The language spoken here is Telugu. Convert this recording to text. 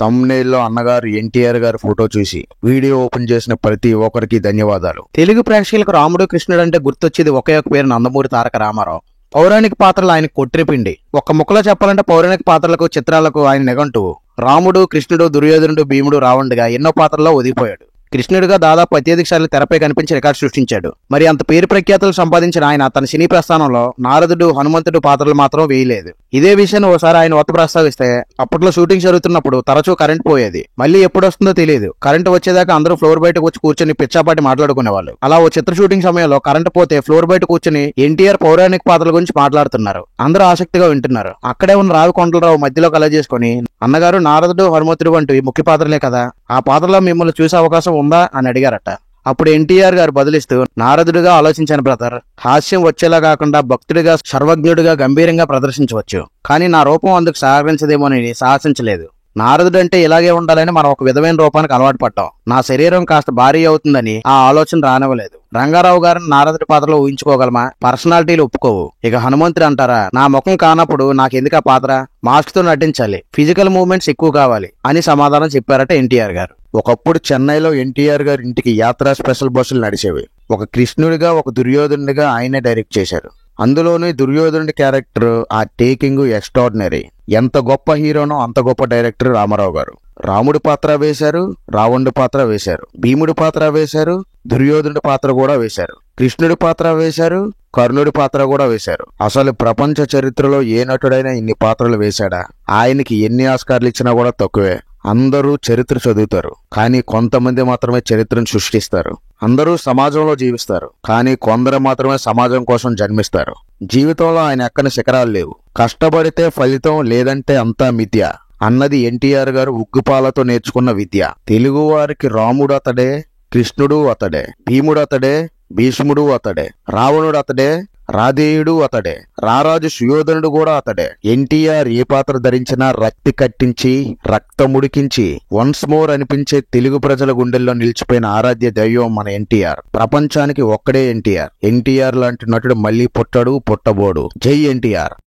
తమ్నెయిల్లో అన్నగారు ఎన్టీఆర్ గారి ఫోటో చూసి వీడియో ఓపెన్ చేసిన ప్రతి ఒక్కరికి ధన్యవాదాలు. తెలుగు ప్రేక్షకులకు రాముడు కృష్ణుడు అంటే గుర్తొచ్చేది ఒకే ఒక పేరు, నందమూరి తారక రామారావు. పౌరాణిక పాత్రలు ఆయన కొట్టిరిపిండి. ఒక్క ముక్కలో చెప్పాలంటే పౌరాణిక పాత్రలకు చిత్రాలకు ఆయన నిఘంటువు. రాముడు, కృష్ణుడు, దుర్యోధనుడు, భీముడు, రావణుడిగా ఎన్నో పాత్రల్లో ఒదిగిపోయాడు. కృష్ణుడిగా దాదాపు అత్యధిక సార్లు తెరపై కనిపించి రికార్డు సృష్టించాడు. మరి అంత పేరు ప్రఖ్యాతులు సంపాదించిన ఆయన తన సినీ ప్రస్థానంలో నారదుడు, హనుమంతుడు పాత్రలు మాత్రం వేయలేదు. ఇదే విషయాన్ని ఓసారి ఆయన వద్ద ప్రస్తావిస్తే, అప్పట్లో షూటింగ్ జరుగుతున్నప్పుడు తరచూ కరెంట్ పోయేది. మళ్ళీ ఎప్పుడు వస్తుందో తెలియదు. కరెంట్ వచ్చేదాకా అందరూ ఫ్లోర్ బయటకు వచ్చి కూర్చొని పిచ్చాపాటి మాట్లాడుకునేవాళ్ళు. అలా ఓ చిత్ర షూటింగ్ సమయంలో కరెంట్ పోతే ఫ్లోర్ బయట కూర్చొని ఎన్టీఆర్ పౌరాణిక పాత్రల గురించి మాట్లాడుతున్నారు. అందరూ ఆసక్తిగా వింటున్నారు. అక్కడే ఉన్న రావి కొండలరావు మధ్యలో కల చేసుకుని, అన్నగారు నారదుడు, హనుమంతుడు వంటి ముఖ్య పాత్రలే కదా, ఆ పాత్రలో మిమ్మల్ని చూసే అవకాశం ఉందా అని అడిగారట. అప్పుడు ఎన్టీఆర్ గారు బదులిస్తూ, నారదుడిగా ఆలోచించాను బ్రదర్. హాస్యం వచ్చేలా కాకుండా భక్తుడిగా, సర్వజ్ఞుడిగా గంభీరంగా ప్రదర్శించవచ్చు. కానీ నా రూపం అందుకు సహకరించదేమోనని సాహసించలేదు. నారదుడు అంటే ఇలాగే ఉండాలని మనం ఒక విధమైన రూపానికి అలవాటు పడ్డాం. నా శరీరం కాస్త భారీ అవుతుందని ఆ ఆలోచన రానివ్వలేదు. రంగారావు గారిని నారదుడి పాత్రలో ఊహించుకోగలమా? పర్సనాలిటీలు ఒప్పుకోవు. ఇక హనుమంతుడు అంటారా, నా ముఖం కానప్పుడు నాకెందుకు ఆ పాత్ర? మాస్క్ తో నటించాలి, ఫిజికల్ మూవ్మెంట్స్ ఎక్కువ కావాలి అని సమాధానం చెప్పారట ఎన్టీఆర్ గారు. ఒకప్పుడు చెన్నైలో ఎన్టీఆర్ గారి ఇంటికి యాత్రా స్పెషల్ బస్సులు నడిచేవి. ఒక కృష్ణుడిగా, ఒక దుర్యోధనుడిగా ఆయనే డైరెక్ట్ చేశారు. అందులోని దుర్యోధనుడి క్యారెక్టర్, ఆ టేకింగ్ ఎక్స్ట్రాడినరీ. ఎంత గొప్ప హీరోనో అంత గొప్ప డైరెక్టర్ రామారావు గారు. రాముడి పాత్ర వేశారు, రావణుడి పాత్ర వేశారు, భీముడి పాత్ర వేశారు, దుర్యోధనుడి పాత్ర కూడా వేశారు, కృష్ణుడి పాత్ర వేశారు, కర్ణుడి పాత్ర కూడా వేశారు. అసలు ప్రపంచ చరిత్రలో ఏ నటుడైనా ఇన్ని పాత్రలు వేశాడా? ఆయనకి ఎన్ని ఆస్కార్లు ఇచ్చినా కూడా తక్కువే. అందరూ చరిత్ర చదువుతారు, కానీ కొంతమంది మాత్రమే చరిత్రను సృష్టిస్తారు. అందరూ సమాజంలో జీవిస్తారు, కానీ కొందరు మాత్రమే సమాజం కోసం జన్మిస్తారు. జీవితంలో ఆయన ఎక్కని శిఖరాలు లేవు. కష్టపడితే ఫలితం, లేదంటే అంతా మిథ్య అన్నది ఎన్టీఆర్ గారు ఉగ్గుపాలతో నేర్చుకున్న విద్య. తెలుగువారికి రాముడు అతడే, కృష్ణుడు అతడే, భీముడు అతడే, భీష్ముడు అతడే, రావణుడు అతడే, రాధేయుడు అతడే, రారాజు సుయోధనుడు కూడా అతడే. ఎన్టీఆర్ ఏ పాత్ర ధరించినా రక్తి కట్టించి, రక్తముడికించి వన్స్ మోర్ అనిపించే తెలుగు ప్రజల గుండెల్లో నిలిచిపోయిన ఆరాధ్య దైవం మన ఎన్టీఆర్. ప్రపంచానికి ఒక్కడే ఎన్టీఆర్. ఎన్టీఆర్ లాంటి నటుడు మళ్ళీ పుట్టడు, పుట్టబోడు. జై ఎన్టీఆర్.